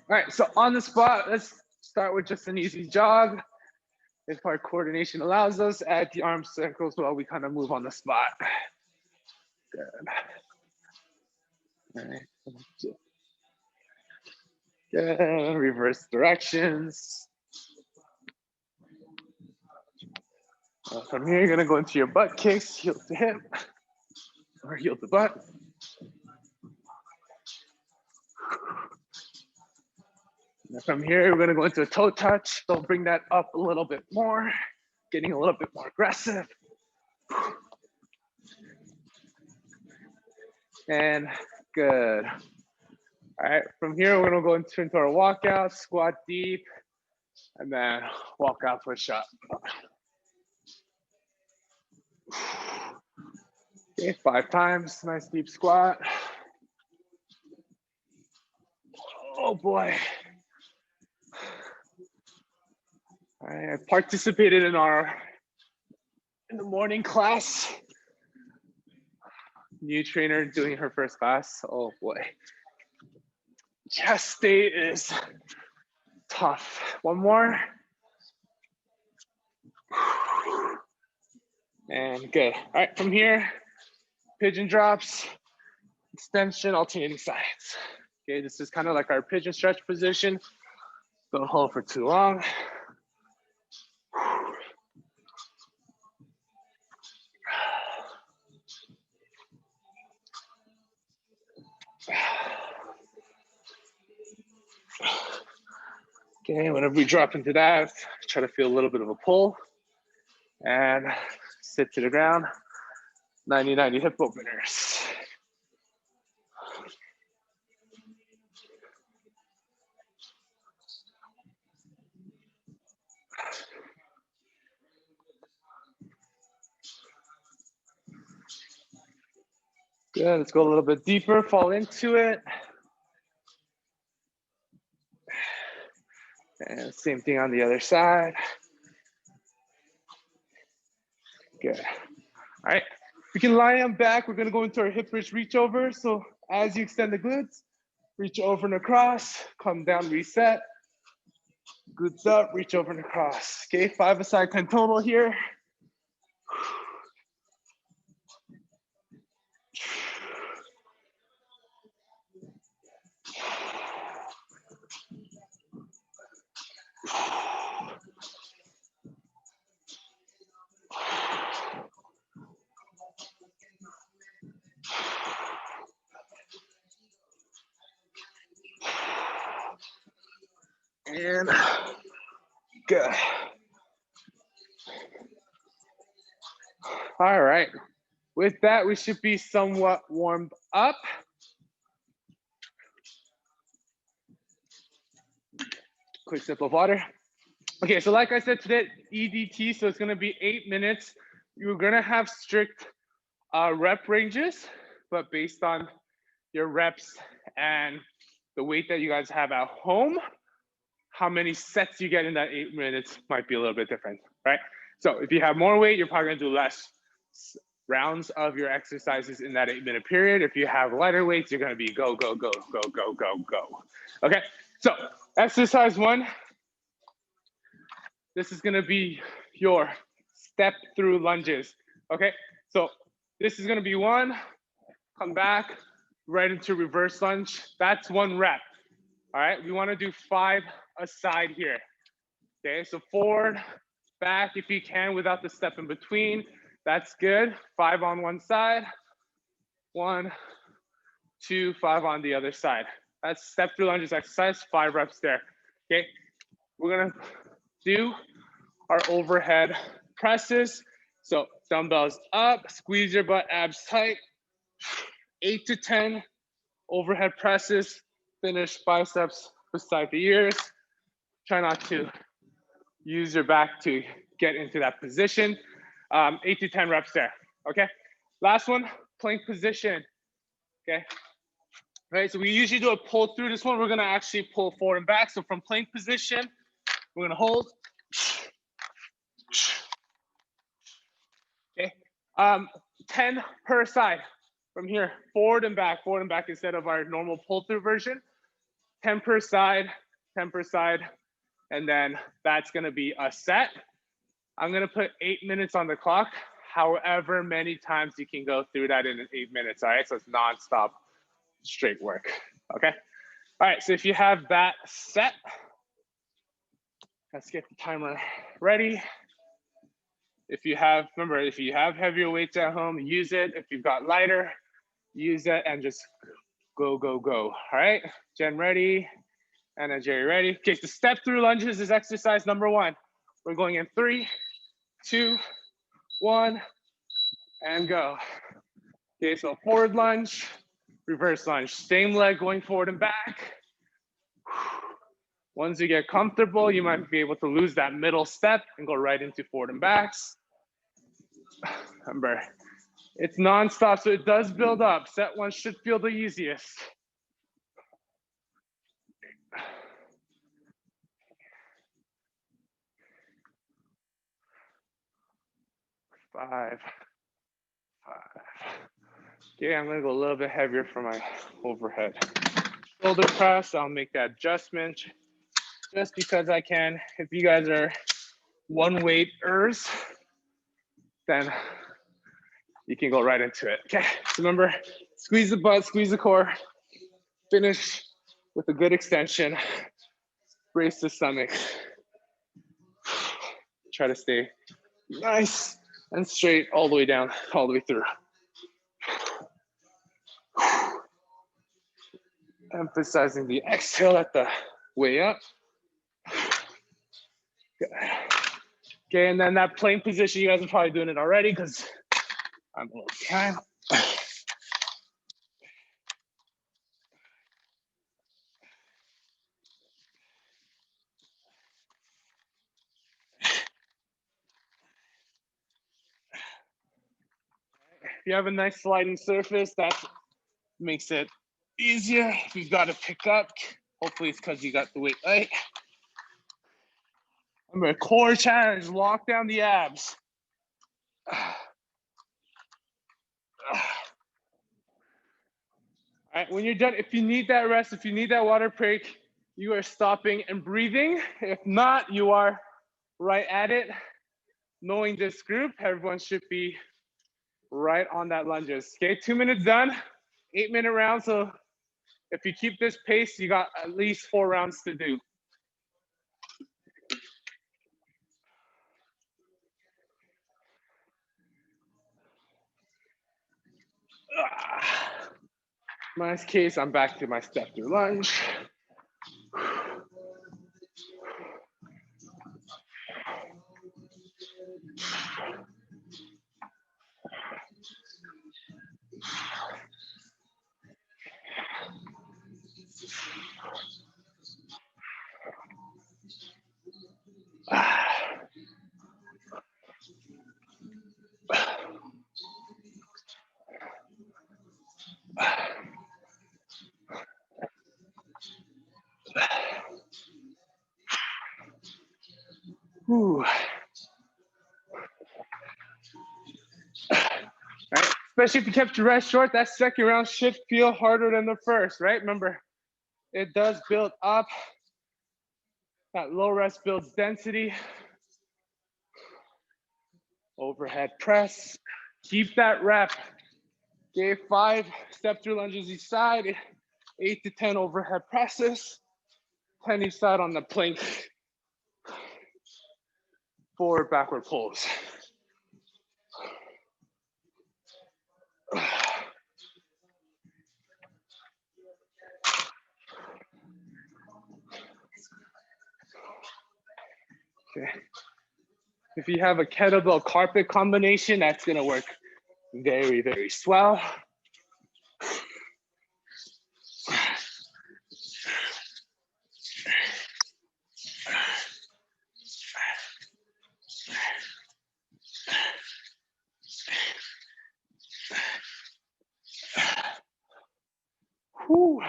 All right, so on the spot, let's start with just an easy jog. If our coordination allows us, add the arm circles while we kind of move on the spot. Good. All right. Good. Reverse directions. From here, you're gonna go into your butt kicks, heel to hip, or heel to butt. And from here, we're gonna go into a toe touch. So bring that up a little bit more, getting a little bit more aggressive. And good. All right, from here, we're gonna go into our walkout, squat deep, and then walk out push up. Okay, 5 times, nice deep squat. Oh boy. All right, I participated in the morning class. New trainer doing her first class. Oh boy. Chest day is tough. One more. And good. All right, from here, pigeon drops, extension, alternating sides. Okay, this is kind of like our pigeon stretch position. Don't hold for too long. Okay, whenever we drop into that, try to feel a little bit of a pull and sit to the ground. 90-90 hip openers. Good, let's go a little bit deeper, fall into it. And same thing on the other side. Good. All right, we can lie on back. We're gonna go into our hip bridge reach over. So as you extend the glutes, reach over and across, come down, reset. Glutes up, reach over and across. Okay, 5 aside, 10 total here. And good. All right. With that, we should be somewhat warmed up. Quick sip of water. Okay, so like I said today, EDT, so it's gonna be 8 minutes. You're gonna have strict rep ranges, but based on your reps and the weight that you guys have at home, how many sets you get in that 8 minutes might be a little bit different, right? So if you have more weight, you're probably gonna do less rounds of your exercises in that 8 minute period. If you have lighter weights, you're gonna be go, go, go, go, go, go, go. Okay, so exercise 1, this is gonna be your step through lunges, okay? So this is gonna be 1, come back, right into reverse lunge. That's 1 rep, all right? We wanna do 5 aside here, okay? So forward, back if you can without the step in between. That's good. 5 on one side. 1, 2, 5 on the other side. That's step through lunges exercise, 5 reps there, okay? We're gonna do our overhead presses. So dumbbells up, squeeze your butt, abs tight. 8 to 10 overhead presses, finish biceps beside the ears. Try not to use your back to get into that position. 8 to 10 reps there, okay? Last one, plank position, okay? Right, so we usually do a pull through. This one, we're gonna actually pull forward and back. So from plank position, we're gonna hold. Okay, 10 per side. From here, forward and back instead of our normal pull through version. 10 per side, 10 per side, and then that's gonna be a set. I'm gonna put 8 minutes on the clock, however many times you can go through that in 8 minutes, all right? So it's nonstop straight work, okay? All right, so if you have that set, let's get the timer ready. If you have, remember, if you have heavier weights at home, use it. If you've got lighter, use it and just go, go, go. All right, Jen ready, and Jerry ready. Okay, so step through lunges is exercise number 1. We're going in 3, 2, 1, and go. Okay, so forward lunge, reverse lunge, same leg going forward and back. Once you get comfortable, you might be able to lose that middle step and go right into forward and backs. Remember, it's nonstop, so it does build up. Set 1 should feel the easiest. 5. Okay, I'm gonna go a little bit heavier for my overhead shoulder press. I'll make that adjustment just because I can. If you guys are one weighters, then you can go right into it. Okay, so remember, squeeze the butt, squeeze the core, finish with a good extension, brace the stomach. Try to stay nice and straight all the way down, all the way through. Emphasizing the exhale at the way up. Good. Okay, and then that plank position, you guys are probably doing it already because I'm a little behind. If you have a nice sliding surface, that makes it easier. If you've got to pick up, hopefully it's because you got the weight light. Remember, core challenge, lock down the abs. All right, when you're done, if you need that rest, if you need that water break, you are stopping and breathing. If not, you are right at it. Knowing this group, everyone should be right on that lunges. Okay, 2 minutes done, 8-minute round. So if you keep this pace, you got at least 4 rounds to do. In my case, I'm back to my step through lunge. Whew. Right? Especially if you kept your rest short, that second round should feel harder than the first, right? Remember, it does build up. That low rest builds density. Overhead press. Keep that rep. Okay, 5 step through lunges each side, 8 to 10 overhead presses, 10 each side on the plank. Forward, backward pulls. Okay. If you have a kettlebell carpet combination, that's gonna work very, very swell. Whew.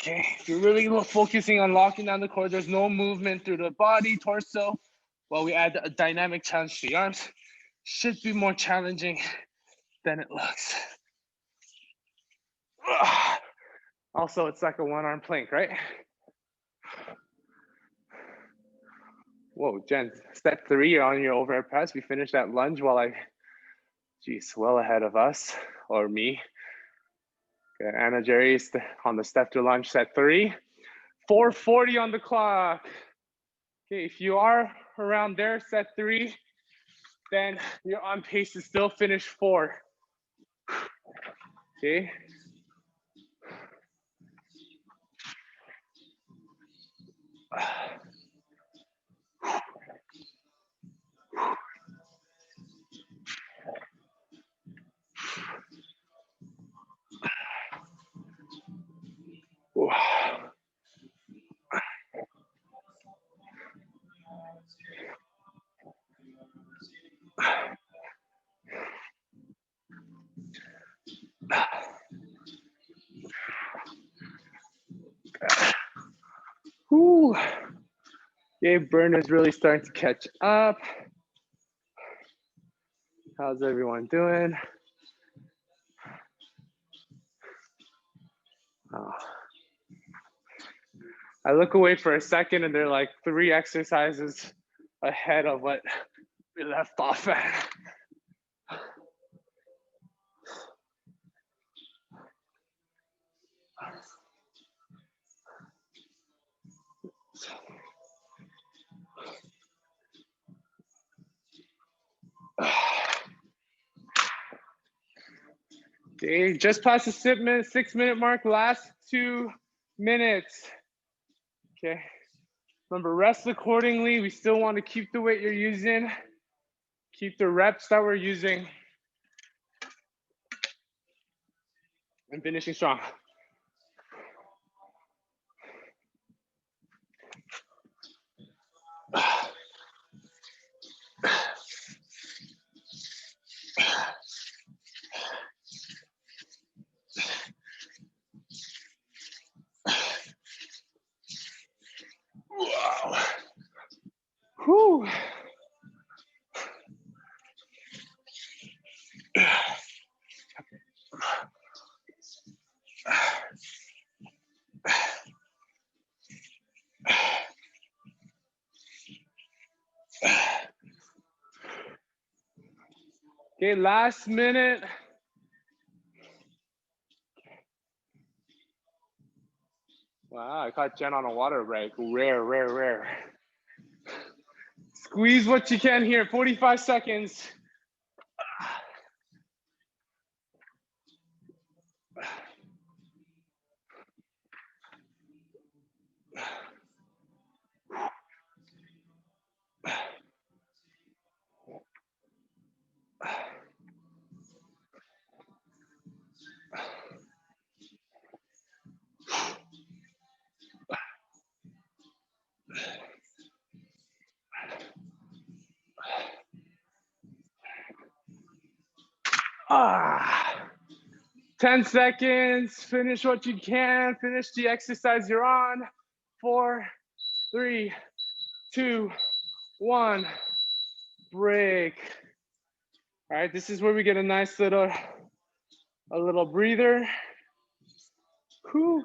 Okay, if you're really focusing on locking down the core, there's no movement through the body, torso. While we add a dynamic challenge to the arms, should be more challenging than it looks. Also, it's like a one-arm plank, right? Whoa, Jen, step 3 on your overhead press. We finished that lunge while geez, well ahead of us, or me. Okay, Anna Jerry is on the step 2 lunge, set 3. 4:40 on the clock. Okay, if you are around there, set 3, then you're on pace to still finish 4. Okay. Whew. Okay, burn is really starting to catch up. How's everyone doing? Oh. I look away for a second and they're like 3 exercises ahead of what we left off at. Okay, just past the 6-minute mark, last 2 minutes. Okay, remember, rest accordingly. We still want to keep the weight you're using, keep the reps that we're using, and finishing strong. Wow. Whew. Okay, last minute. Wow, I caught Jen on a water break. Rare. Squeeze what you can here, 45 seconds. Ah, 10 seconds, finish what you can, finish the exercise you're on. 4, 3, 2, 1, break. All right, this is where we get a nice little breather. Whew.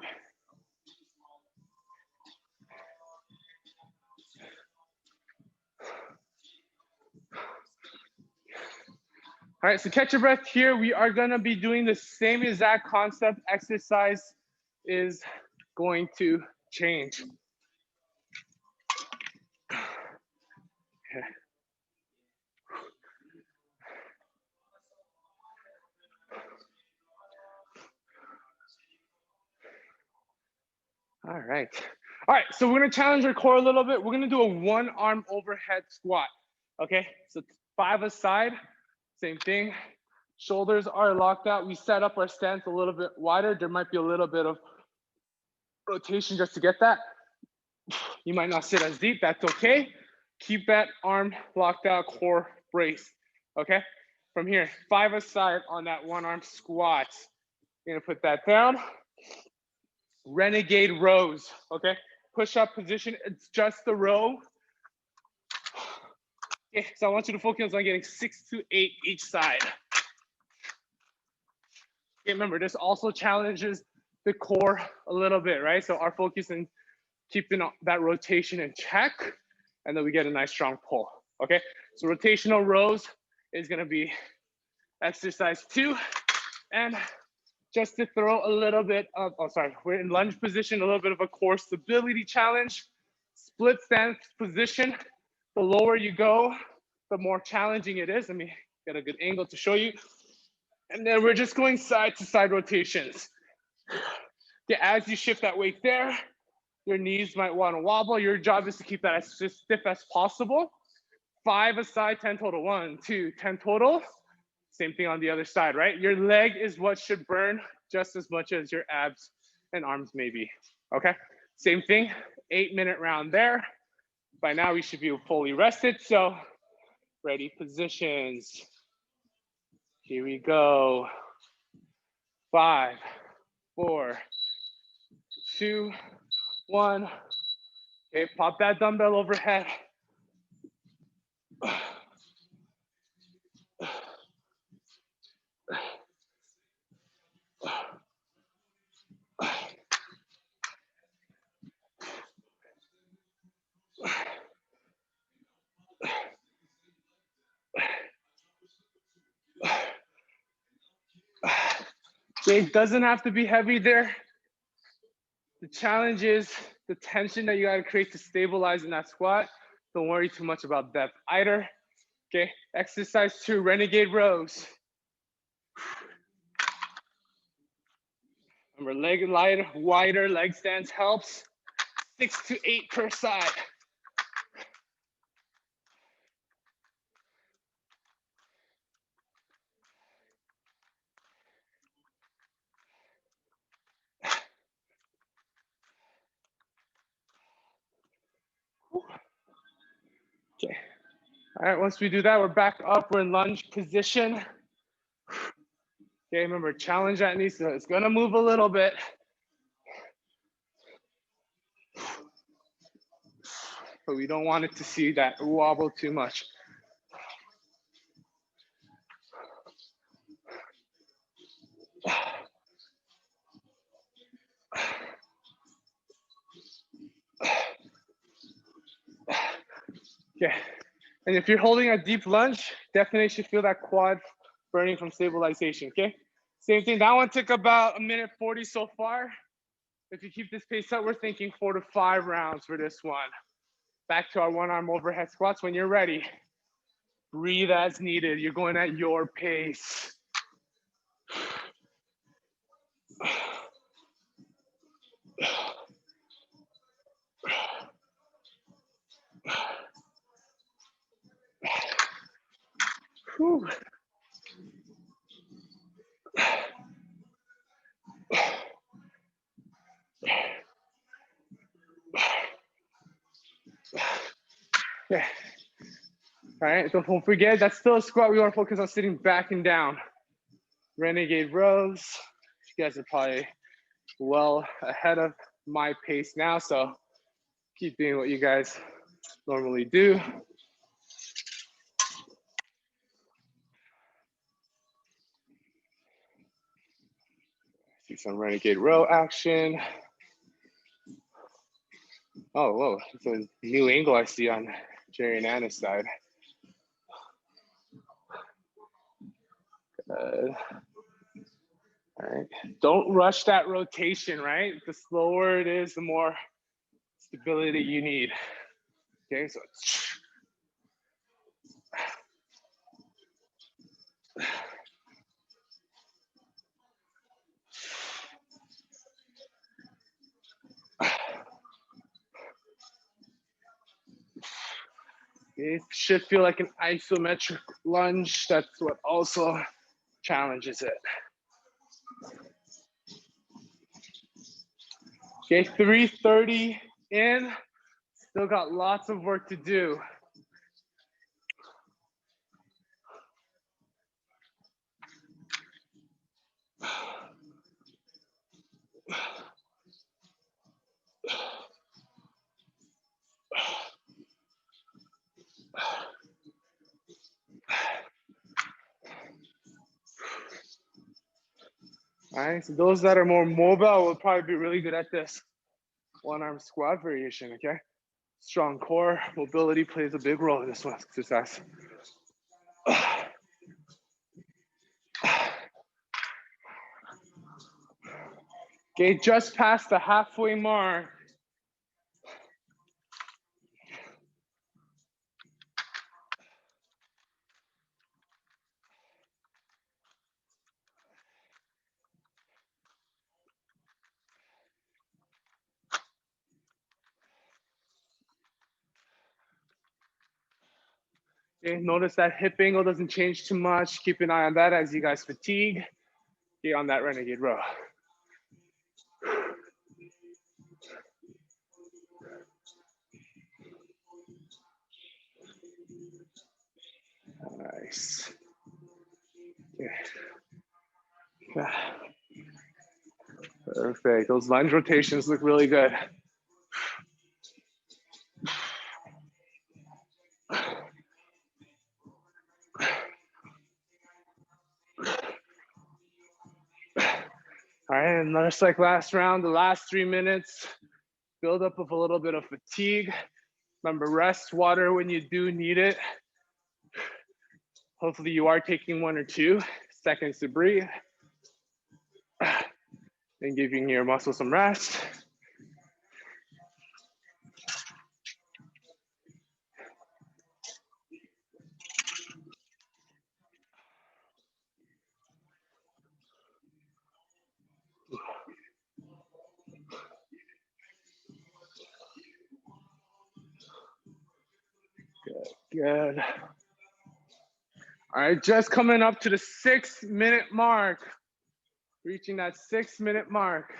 All right, so catch your breath here. We are gonna be doing the same exact concept. Exercise is going to change. Okay. All right, so we're gonna challenge our core a little bit. We're gonna do a 1-arm overhead squat, okay? So 5 aside, same thing. Shoulders are locked out. We set up our stance a little bit wider. There might be a little bit of rotation just to get that. You might not sit as deep, that's okay. Keep that arm locked out, core braced, okay? From here, 5 aside on that 1-arm squat. You're gonna put that down. Renegade rows, okay? Push-up position, it's just the row. Okay, so I want you to focus on getting 6 to 8 each side. Okay, remember, this also challenges the core a little bit, right? So our focus in keeping that rotation in check, and then we get a nice strong pull, okay? So rotational rows is gonna be exercise 2. And just to throw a little bit of, oh, sorry, we're in lunge position, a little bit of a core stability challenge. Split stance position, the lower you go, the more challenging it is. Let me get a good angle to show you. And then we're just going side to side rotations. Okay, as you shift that weight there, your knees might want to wobble. Your job is to keep that as stiff as possible. 5 aside, 10 total. 1, 2, 10 total. Same thing on the other side, right? Your leg is what should burn just as much as your abs and arms maybe, okay? Same thing, 8-minute round there. By now we should be fully rested, so ready positions. Here we go. 5, 4, 2, 1. Okay, pop that dumbbell overhead. It doesn't have to be heavy there. The challenge is the tension that you gotta create to stabilize in that squat. Don't worry too much about depth either. Okay, exercise 2, renegade rows. Remember, leg lighter, wider leg stance helps. 6 to 8 per side. Okay. All right, once we do that, we're back up. We're in lunge position. Okay, remember, challenge that knee, so it's gonna move a little bit. But we don't want it to see that wobble too much. Okay, and if you're holding a deep lunge, definitely should feel that quad burning from stabilization, okay? Same thing, that one took about 1:40 so far. If you keep this pace up, we're thinking 4 to 5 rounds for this one. Back to our one arm overhead squats when you're ready. Breathe as needed, you're going at your pace. Whew. Okay. All right, don't forget, that's still a squat. We want to focus on sitting back and down. Renegade rows. You guys are probably well ahead of my pace now, so keep doing what you guys normally do. See some renegade row action. Oh, whoa, it's a new angle I see on Jerry and Anna's side. All right, don't rush that rotation, right? The slower it is, the more stability you need. Okay, so it should feel like an isometric lunge. That's what also challenges it. Okay, 3:30 in. Still got lots of work to do. All right, so those that are more mobile will probably be really good at this one arm squat variation, okay? Strong core, mobility plays a big role in this one exercise. Okay, just past the halfway mark. Okay, notice that hip angle doesn't change too much. Keep an eye on that as you guys fatigue. Okay, on that Renegade Row. Nice. Yeah. Perfect. Those lunge rotations look really good. All right, and just like last round, the last 3 minutes, build up of a little bit of fatigue. Remember, rest water when you do need it. Hopefully you are taking 1 or 2 seconds to breathe and giving your muscles some rest. Good. All right, just coming up to the 6-minute mark. Reaching that 6-minute mark.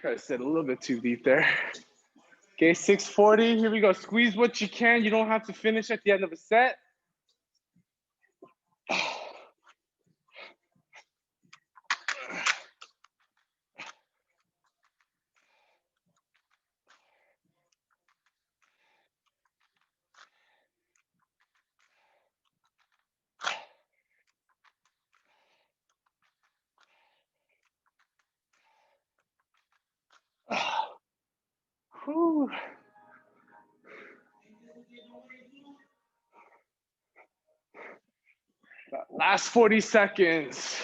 I said a little bit too deep there. Okay, 640, here we go. Squeeze what you can. You don't have to finish at the end of a set. Whew. Last 40 seconds.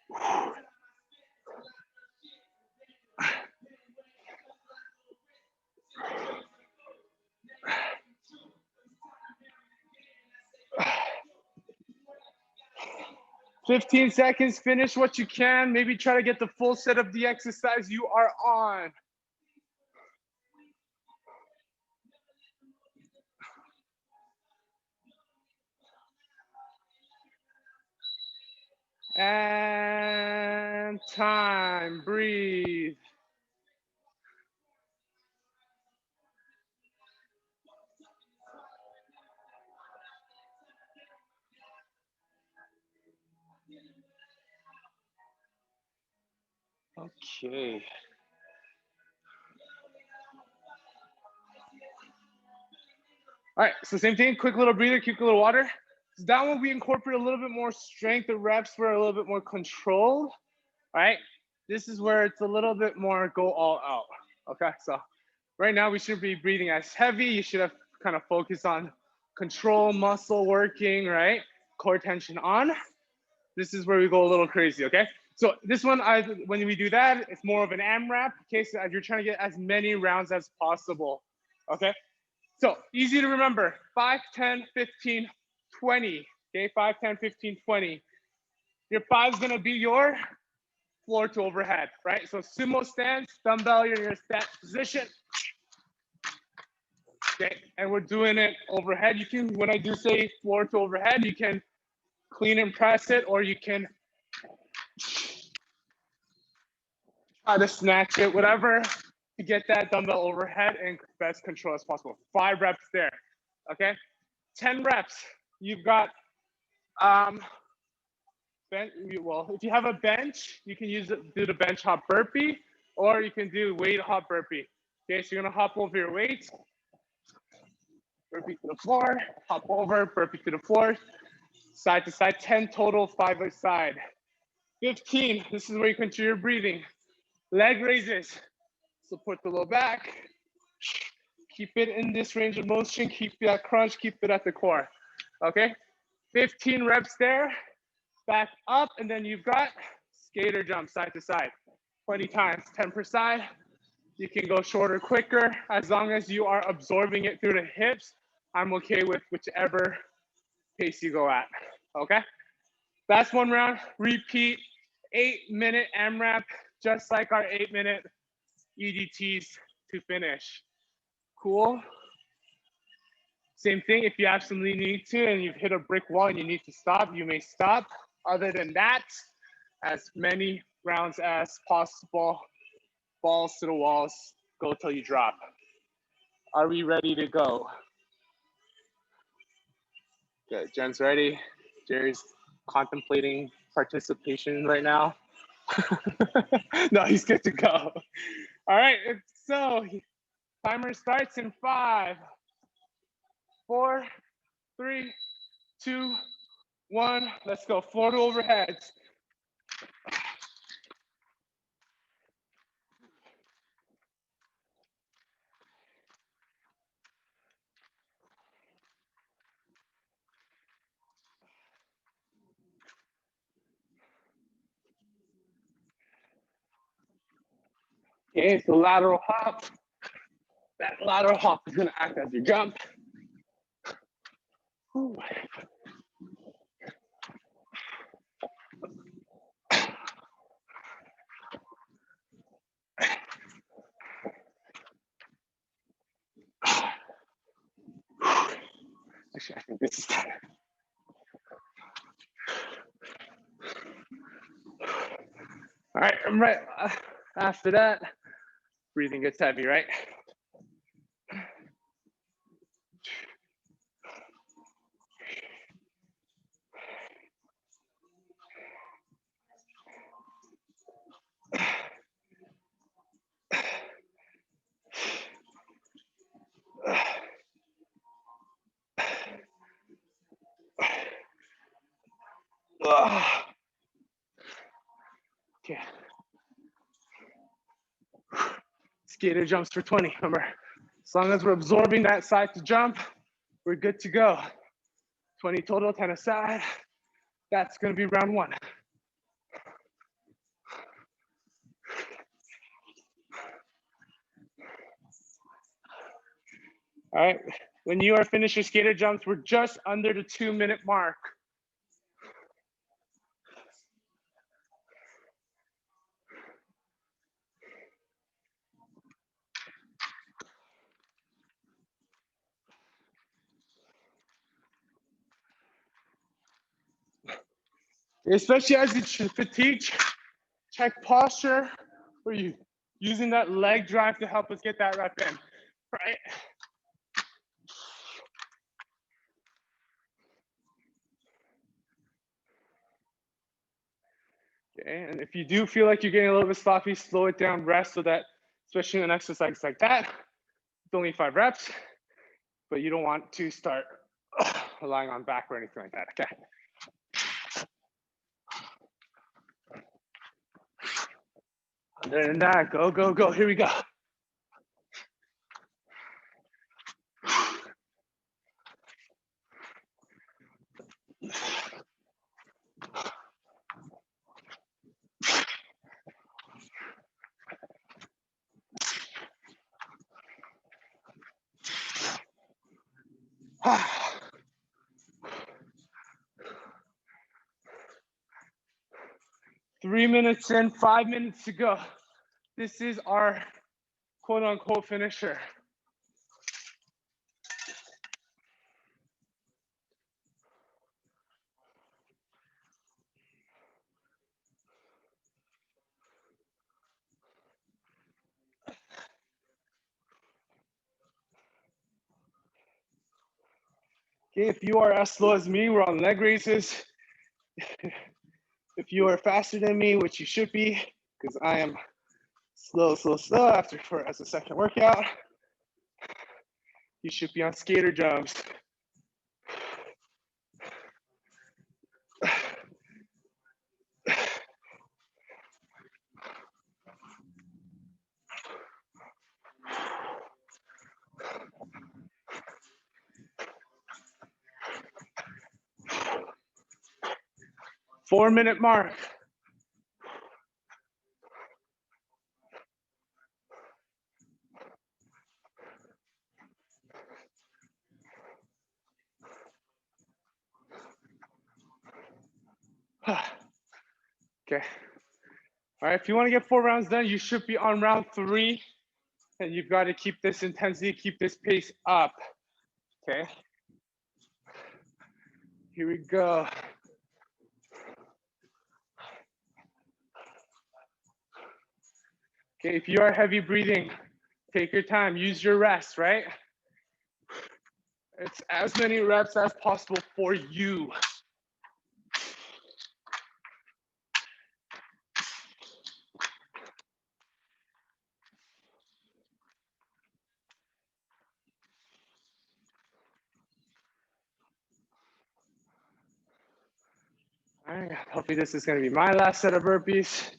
Whew. 15 seconds, finish what you can. Maybe try to get the full set of the exercise you are on. And time, breathe. Okay. All right, so same thing, quick little breather, quick little water. So that one we incorporate a little bit more strength. The reps were a little bit more controlled. All right, this is where it's a little bit more go all out. Okay, so right now we shouldn't be breathing as heavy. You should have kind of focused on control, muscle working, right? Core tension on. This is where we go a little crazy, okay? So this one, when we do that, it's more of an AMRAP, okay? So you're trying to get as many rounds as possible, okay? So easy to remember, 5, 10, 15, 20. Okay, 5, 10, 15, 20. Your 5 is gonna be your floor to overhead, right? So sumo stance, dumbbell, you're in your stance position. Okay, and we're doing it overhead. You can, when I do say floor to overhead, you can clean and press it, or you can try to snatch it, whatever, to get that dumbbell overhead and best control as possible. 5 reps there, okay? 10 reps, you've got, well, if you have a bench, you can do the bench hop burpee, or you can do weight hop burpee. Okay, so you're gonna hop over your weights, burpee to the floor, hop over, burpee to the floor, side to side, 10 total, 5 a side. 15, this is where you control your breathing. Leg raises, support the low back. Keep it in this range of motion, keep that crunch, keep it at the core, okay? 15 reps there, back up, and then you've got skater jump side to side. 20 times, 10 per side. You can go shorter, quicker, as long as you are absorbing it through the hips. I'm okay with whichever pace you go at, okay? That's one round. Repeat, 8-minute AMRAP, just like our 8-minute EDTs to finish. Cool? Same thing, if you absolutely need to and you've hit a brick wall and you need to stop, you may stop. Other than that, as many rounds as possible, balls to the walls, go till you drop. Are we ready to go? Good, Jen's ready. Jerry's contemplating participation right now. No, he's good to go. All right, so timer starts in 5, 4, 3, 2, 1. Let's go. Floor to overheads. Okay, so lateral hop. That lateral hop is gonna act as your jump. Ooh. Actually, I think this is better. All right, I'm right. After that, breathing gets heavy, right? Okay. Skater jumps for 20. Remember, as long as we're absorbing that side to jump, we're good to go. 20 total, 10 aside. That's gonna be round 1. All right, when you are finished your skater jumps, we're just under the 2-minute mark. Especially as you fatigue, check posture. Are you using that leg drive to help us get that rep in, right? Okay, and if you do feel like you're getting a little bit sloppy, slow it down, rest, so that, especially in an exercise like that, it's only 5 reps, but you don't want to start relying on back or anything like that, okay? Other than that, go, go, go, here we go. 3 minutes in, 5 minutes to go. This is our quote unquote finisher. Okay, if you are as slow as me, we're on leg raises. If you are faster than me, which you should be, because I am slow as a second workout, you should be on skater jumps. Four-minute mark. Okay. All right, if you want to get 4 rounds done, you should be on round 3, and you've got to keep this intensity, keep this pace up. Okay. Here we go. Okay, if you are heavy breathing, take your time, use your rest, right? It's as many reps as possible for you. All right, hopefully this is gonna be my last set of burpees.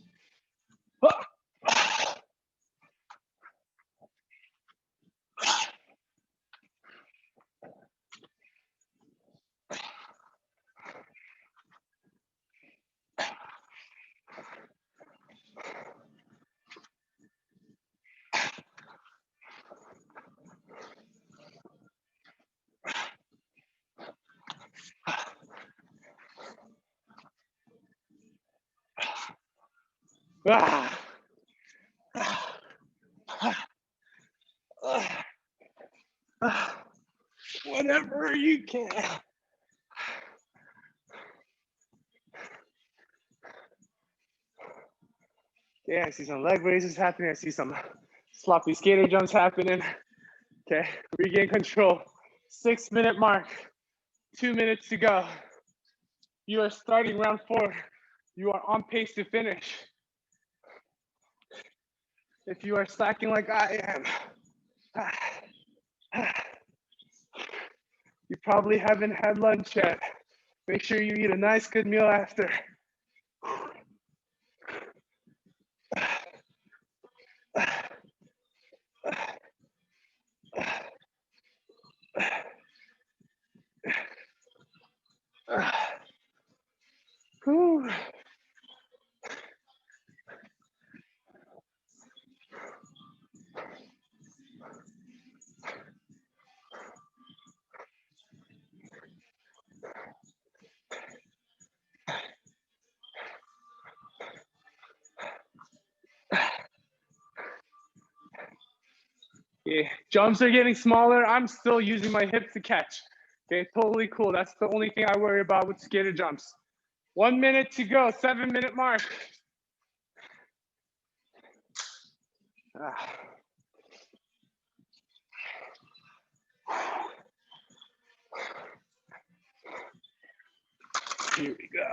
Whatever you can. Yeah, I see some leg raises happening. I see some sloppy skater jumps happening. Okay, regain control. 6-minute mark. 2 minutes to go. You are starting round 4. You are on pace to finish. If you are slacking like I am, you probably haven't had lunch yet. Make sure you eat a nice good meal after. Whew. Okay, jumps are getting smaller. I'm still using my hips to catch. Okay, totally cool. That's the only thing I worry about with skater jumps. 1 minute to go, 7-minute mark. Here we go.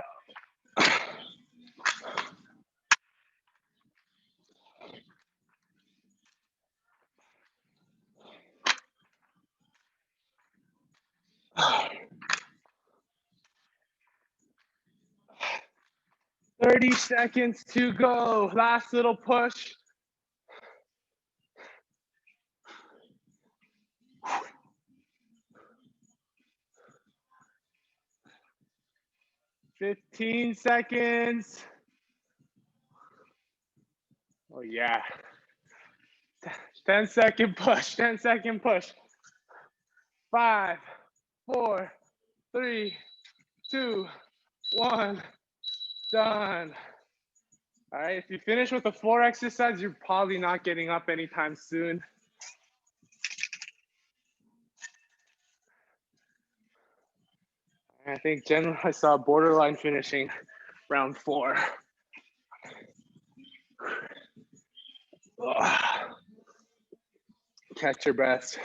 30 seconds to go. Last little push. $15 seconds. Oh yeah. 10-second push, 10-second push. 5, 4, 3, 2, 1, done. All right, if you finish with the floor exercise, you're probably not getting up anytime soon. I think Jen, I saw borderline finishing round 4. Catch your breath.